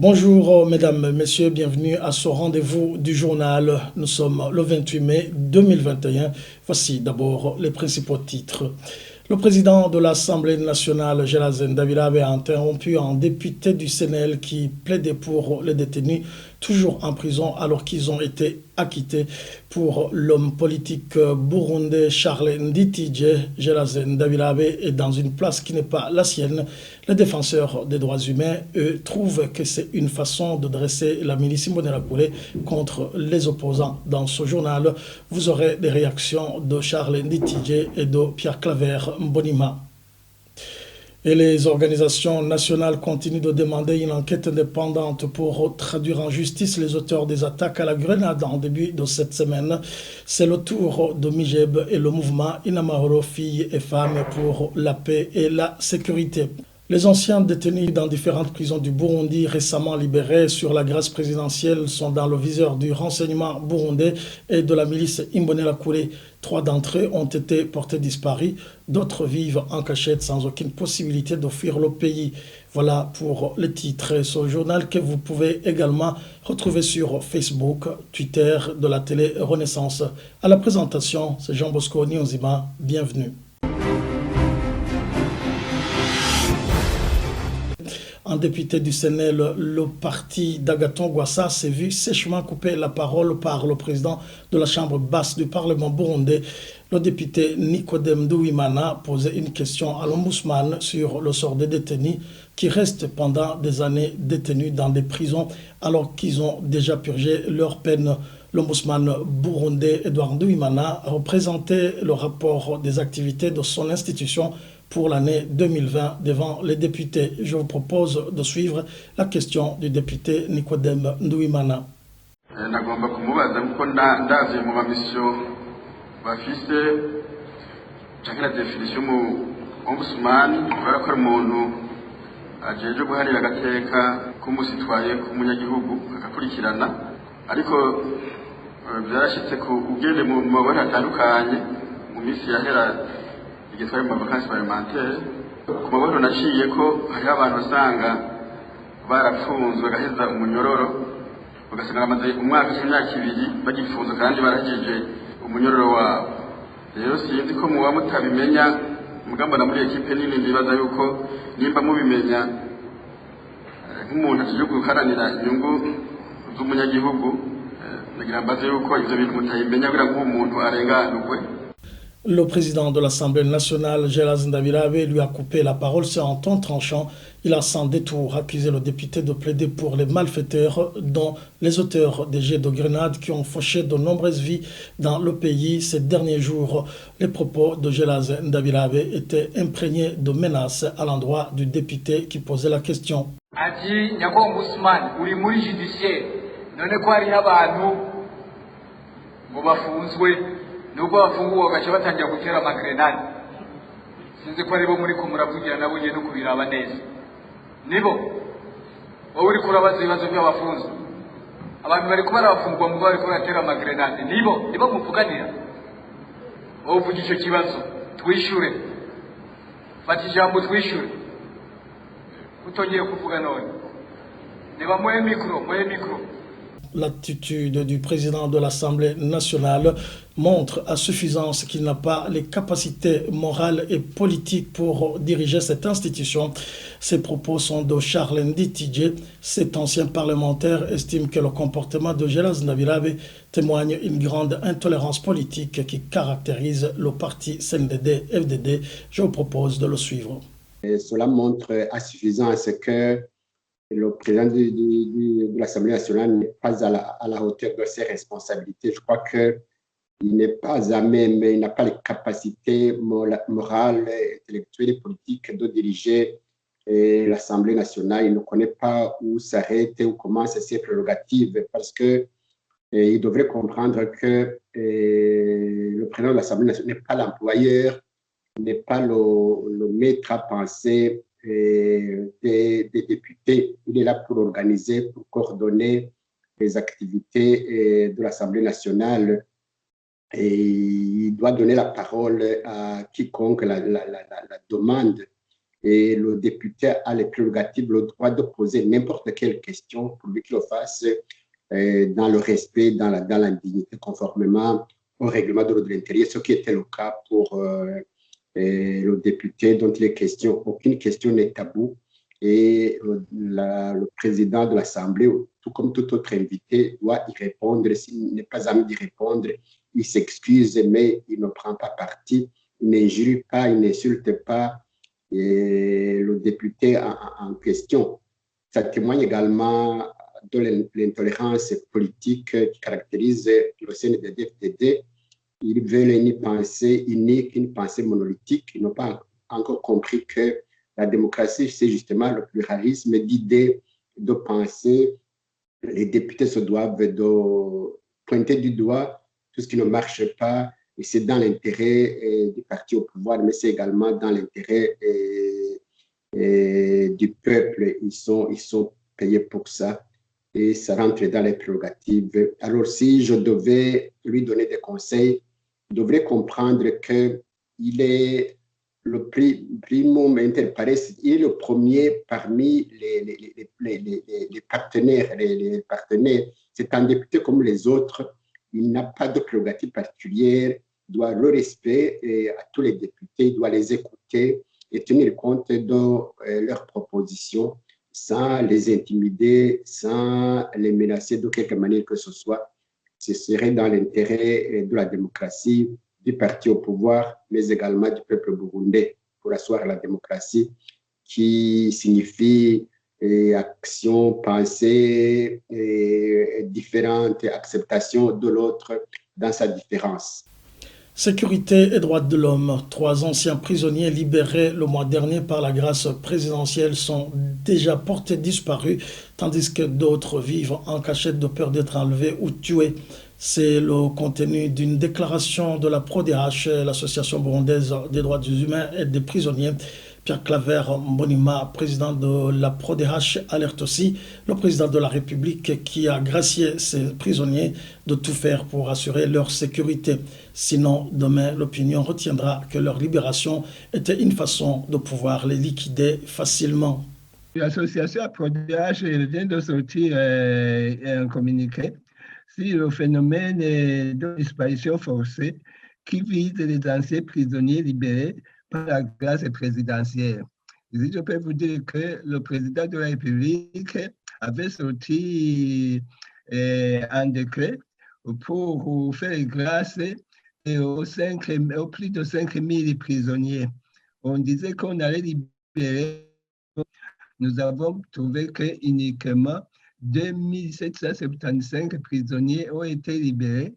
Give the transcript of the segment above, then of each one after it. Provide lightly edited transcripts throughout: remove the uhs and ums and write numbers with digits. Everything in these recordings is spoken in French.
Bonjour mesdames, messieurs, bienvenue à ce rendez-vous du journal. Nous sommes le 28 mai 2021. Voici d'abord les principaux titres. Le président de l'Assemblée nationale, Gelazen Davilabe, a interrompu un député du CNL qui plaidait pour les détenus toujours en prison alors qu'ils ont été acquittés. Pour l'homme politique burundais Charles Nditije, Gelazen Davilabe est dans une place qui n'est pas la sienne. Les défenseurs des droits humains, eux, trouvent que c'est une façon de dresser la milice Imbonerakure contre les opposants. Dans ce journal, vous aurez des réactions de Charles Nditije et de Pierre Claver Mbonima. Et les organisations nationales continuent de demander une enquête indépendante pour traduire en justice les auteurs des attaques à la grenade en début de cette semaine. C'est le tour de Mijeb et le mouvement Inamahoro Filles et Femmes pour la paix et la sécurité. Les anciens détenus dans différentes prisons du Burundi récemment libérés sur la grâce présidentielle sont dans le viseur du renseignement burundais et de la milice Imbonerakure. 3 d'entre eux ont été portés disparus, d'autres vivent en cachette sans aucune possibilité de fuir le pays. Voilà pour les titres. Ce journal que vous pouvez également retrouver sur Facebook, Twitter de la télé Renaissance. À la présentation, c'est Jean Bosco Nyonzima. Bienvenue. Un député du CNL, le parti d'Agathon Rwasa, s'est vu sèchement couper la parole par le président de la Chambre basse du Parlement burundais. Le député Nicodème Nduwimana posait une question à l'ombudsman sur le sort des détenus qui restent pendant des années détenus dans des prisons alors qu'ils ont déjà purgé leur peine. L'ombudsman burundais Edouard Nduwimana a représenté le rapport des activités de son institution pour l'année 2020 devant les députés. Je vous propose de suivre la question du député Nicodème Nduwimana. Nagomba kumubaza kuko ndavye mu mamisyo bafise canke la definition mu ombudsman barakora umuntu ajeje guharira agateka k'umusitwaye k'umunyagihugu akakurikirana ariko byarashitse ku ugende mu mabara atandukanye mu misi yahera igitwaye mu vacances parlementaires ku mabara naciye ko hari abantu basanga barapfunzwe gaheza umunyororo ugasanga amaze umwaka cy'imyaka 2 bagifunze kandi baragije umunyororo wabo. Rero sinzi ko muba mutabimenya mugamba na muri equipe nini ndibaza yuko nimba mubimenya nk'umuntu akije guharanira inyungu z'umunyagihugu nagira mbaze yuko ivyo bintu mutayimenya kugira ngo umuntu arenganurwe. Le président de l'Assemblée nationale, Gelazen Davilabe, lui a coupé la parole. C'est en ton tranchant. Il a sans détour accusé le député de plaider pour les malfaiteurs, dont les auteurs des jets de grenades qui ont fauché de nombreuses vies dans le pays ces derniers jours. Les propos de Gelazen Davilabe étaient imprégnés de menaces à l'endroit du député qui posait la question. Ati nyako ombudsman uri muri judiciaire none ko hari abantu ngo bafunzwe nuko bafunguwe bagaca batangira gutera amagrenade sinzi ko aribo muri kumuravugira nabo ngiye no kubiraba neza nibo wowe uri kurabaza ibibazo by'abafunzwe abantu bari kuba barafungwa mu bari kubatera amagrenade nibo muvuganira wowe uvuga icyo kibazo twishure fata ijambo twishure utongeye kuvuga none niba muhe mikro. L'attitude du président de l'Assemblée nationale montre à suffisance qu'il n'a pas les capacités morales et politiques pour diriger cette institution. Ces propos sont de Charles Nditije. Cet ancien parlementaire estime que le comportement de Gelazen Davilabe témoigne une grande intolérance politique qui caractérise le parti CNDD-FDD. Je vous propose de le suivre. Et cela montre à suffisance que le président de l'Assemblée nationale n'est pas à la hauteur de ses responsabilités. Je crois qu'il n'est pas à même, il n'a pas les capacités morales, intellectuelles et politiques de diriger l'Assemblée nationale. Il ne connaît pas où s'arrêter, où commencent ses prérogatives, parce que il devrait comprendre que le président de l'Assemblée nationale n'est pas l'employeur, n'est pas le maître à penser des députés. Il est là pour organiser, pour coordonner les activités de l'Assemblée nationale et il doit donner la parole à quiconque la demande. et le député a les prérogatives, le droit de poser n'importe quelle question pour qu'il le fasse dans le respect, dans la dignité, conformément au règlement de l'ordre intérieur, ce qui était le cas pour le député dont il est question. Aucune question n'est tabou et le président de l'Assemblée, tout comme tout autre invité, doit y répondre. S'il n'est pas amené d'y répondre, il s'excuse, mais il ne prend pas parti, il n'injure pas, il n'insulte pas le député en question. Ça témoigne également de l'intolérance politique qui caractérise le CNDD-FDD. Ils veulent une pensée unique, une pensée monolithique. Ils n'ont pas encore compris que la démocratie, c'est justement le pluralisme d'idées, de pensées. Les députés se doivent de pointer du doigt tout ce qui ne marche pas, et c'est dans l'intérêt du parti au pouvoir, mais c'est également dans l'intérêt du peuple. Ils sont payés pour ça, et ça rentre dans les prérogatives. Alors, si je devais lui donner des conseils, il devrait comprendre qu'il est le primum inter pares, il est le premier parmi les partenaires. Les partenaires, c'est un député comme les autres. Il n'a pas de prérogative particulière, il doit le respect à tous les députés, il doit les écouter et tenir compte de leurs propositions sans les intimider, sans les menacer de quelque manière que ce soit. Ce serait dans l'intérêt de la démocratie, du parti au pouvoir, mais également du peuple burundais, pour asseoir la démocratie, qui signifie action, pensée, différente, acceptation de l'autre dans sa différence. Sécurité et droits de l'homme. 3 anciens prisonniers libérés le mois dernier par la grâce présidentielle sont déjà portés disparus, tandis que d'autres vivent en cachette de peur d'être enlevés ou tués. C'est le contenu d'une déclaration de la PRODH, l'Association burundaise des droits humains et des prisonniers. Pierre Claver Mbonima, président de la PRODH, alerte aussi le président de la République qui a gracié ces prisonniers de tout faire pour assurer leur sécurité. Sinon, demain, l'opinion retiendra que leur libération était une façon de pouvoir les liquider facilement. L'association PRODH vient de sortir un communiqué sur le phénomène de disparition forcée qui vise les anciens prisonniers libérés par la grâce présidentielle. Je peux vous dire que le président de la République avait sorti un décret pour faire grâce aux plus de 5 000 prisonniers. On disait qu'on allait libérer. Nous avons trouvé que uniquement 2775 prisonniers ont été libérés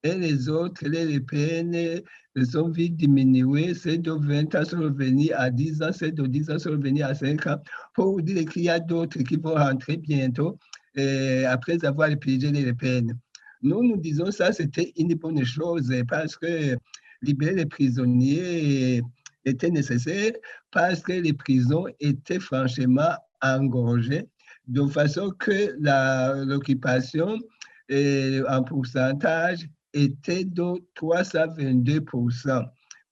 et les autres, les peines sont vite diminuées. C'est de 20 ans sont revenus à 10 ans, c'est de 10 ans sont revenus à 5 ans. Pour vous dire qu'il y a d'autres qui vont rentrer bientôt après avoir épuisé les peines. Nous disons ça, c'était une bonne chose parce que libérer les prisonniers était nécessaire parce que les prisons étaient franchement engorgées de façon que l'occupation en pourcentage était de 322%.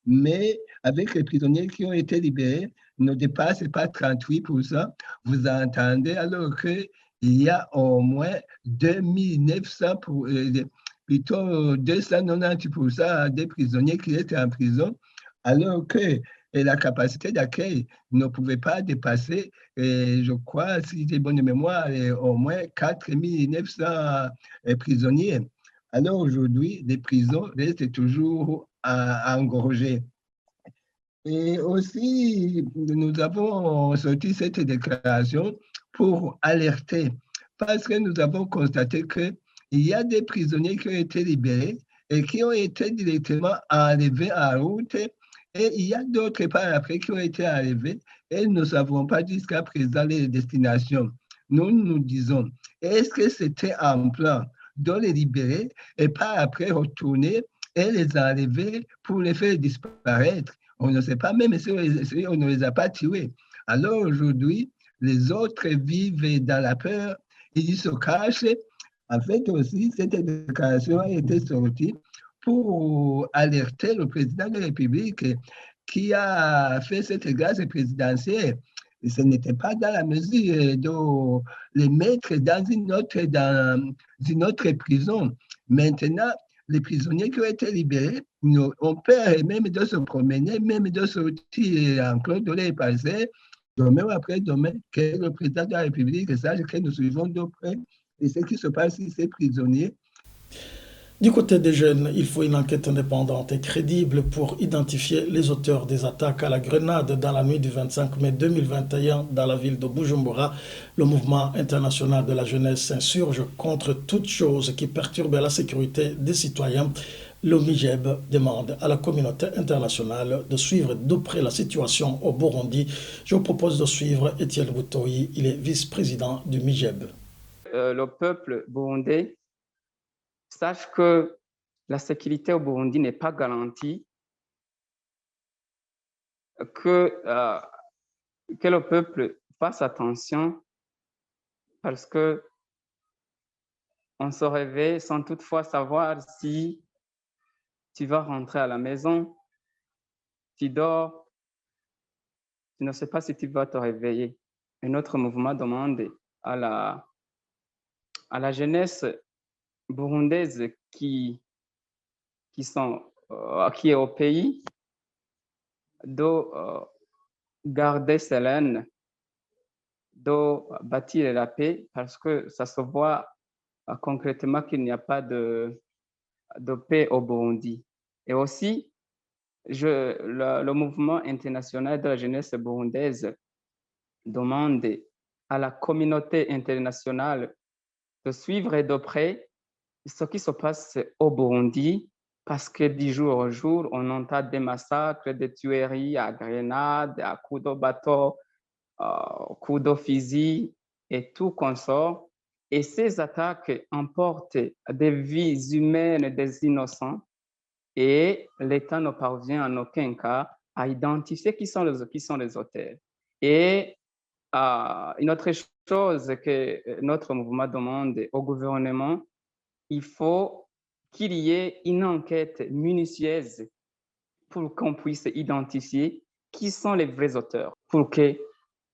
Mais avec les prisonniers qui ont été libérés, ne dépasse pas 38%. Vous entendez alors qu'il y a au moins 290% des prisonniers qui étaient en prison, alors que la capacité d'accueil ne pouvait pas dépasser, je crois, si j'ai bonne mémoire, au moins 4900 prisonniers. Alors aujourd'hui, les prisons restent toujours engorgées. Et aussi, nous avons sorti cette déclaration pour alerter, parce que nous avons constaté qu'il y a des prisonniers qui ont été libérés et qui ont été directement enlevés en route, et il y a d'autres par après qui ont été enlevés et nous ne savons pas jusqu'à présent les destinations. Nous disons, est-ce que c'était un plan de les libérer et par après retourner et les enlever pour les faire disparaître? On ne sait pas, même si on ne les a pas tués. Alors aujourd'hui, les autres vivent dans la peur, ils se cachent. En fait aussi, cette déclaration a été sortie pour alerter le président de la République qui a fait cette grâce présidentielle, ce n'était pas dans la mesure de les mettre dans une autre prison. Maintenant, les prisonniers qui ont été libérés ont peur même de se promener, même de sortir encore de les passer, demain ou après-demain, que le président de la République sache que nous suivons de près et ce qui se passe ici, ces prisonniers. Du côté des jeunes, il faut une enquête indépendante et crédible pour identifier les auteurs des attaques à la grenade dans la nuit du 25 mai 2021 dans la ville de Bujumbura. Le mouvement international de la jeunesse s'insurge contre toute chose qui perturbe la sécurité des citoyens. Le MIJEB demande à la communauté internationale de suivre de près la situation au Burundi. Je vous propose de suivre Étienne Boutoyi, il est vice-président du MIJEB. Le peuple burundais sache que la sécurité au Burundi n'est pas garantie, que le peuple fasse attention parce que on se réveille sans toutefois savoir si tu vas rentrer à la maison, tu dors, tu ne sais pas si tu vas te réveiller. Et notre mouvement demande à la jeunesse burundaise qui est au pays de garder sereine, de bâtir la paix parce que ça se voit concrètement qu'il n'y a pas de paix au Burundi. Et aussi, le mouvement international de la jeunesse burundaise demande à la communauté internationale de suivre de près ce qui se passe au Burundi parce que du jour au jour, on entend des massacres, des tueries à grenades, à coups de bateau, coups de fusil et tout consort. Et ces attaques emportent des vies humaines des innocents et l'État ne parvient en aucun cas à identifier qui sont les auteurs. Et une autre chose que notre mouvement demande au gouvernement, il faut qu'il y ait une enquête minutieuse pour qu'on puisse identifier qui sont les vrais auteurs, pour que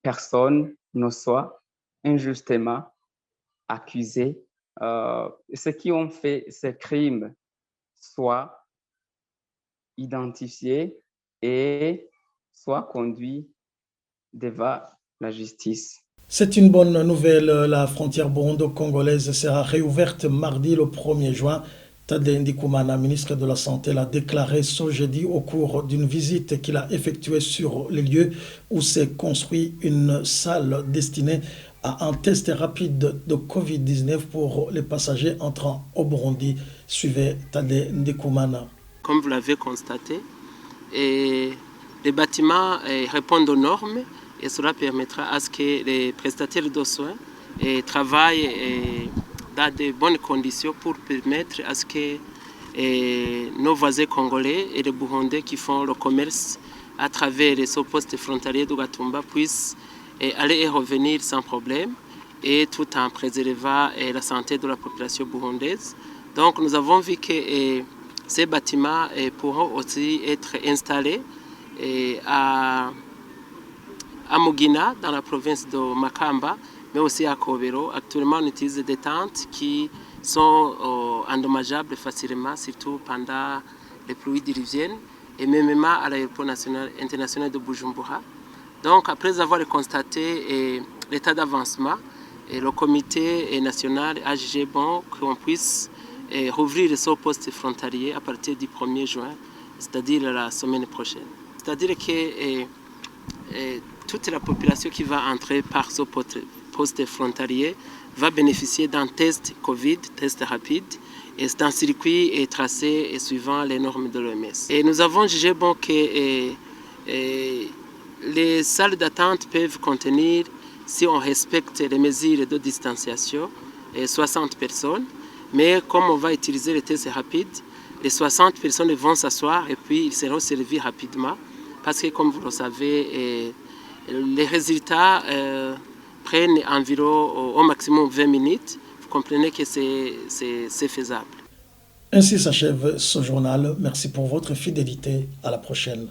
personne ne soit injustement accusé. Ceux qui ont fait ces crimes soient identifiés et soient conduits devant la justice. C'est une bonne nouvelle. La frontière burundo-congolaise sera réouverte mardi le 1er juin. Tadei Ndikumana, ministre de la Santé, l'a déclaré ce jeudi au cours d'une visite qu'il a effectuée sur les lieux où s'est construit une salle destinée à un test rapide de Covid-19 pour les passagers entrant au Burundi. Suivez Tadei Ndikumana. Comme vous l'avez constaté, les bâtiments répondent aux normes et cela permettra à ce que les prestataires de soins travaillent dans de bonnes conditions pour permettre à ce que nos voisins congolais et les Burundais qui font le commerce à travers les postes frontaliers de Gatumba puissent aller et revenir sans problème et tout en préservant la santé de la population burundaise. Donc nous avons vu que ces bâtiments pourront aussi être installés à Mugina, dans la province de Makamba, mais aussi à Kobero. Actuellement, on utilise des tentes qui sont endommageables facilement, surtout pendant les pluies diluviennes, et même à l'aéroport international de Bujumbura. Donc, après avoir constaté l'état d'avancement, le comité national a jugé bon qu'on puisse rouvrir ce poste frontalier à partir du 1er juin, c'est-à-dire la semaine prochaine. C'est-à-dire que toute la population qui va entrer par ce poste frontalier va bénéficier d'un test Covid, test rapide, et c'est un circuit tracé suivant les normes de l'OMS. Et nous avons jugé bon que les salles d'attente peuvent contenir, si on respecte les mesures de distanciation, 60 personnes. Mais comme on va utiliser les tests rapides, les 60 personnes vont s'asseoir et puis ils seront servis rapidement. Parce que comme vous le savez, les résultats prennent environ au maximum 20 minutes. Vous comprenez que c'est faisable. Ainsi s'achève ce journal. Merci pour votre fidélité. À la prochaine.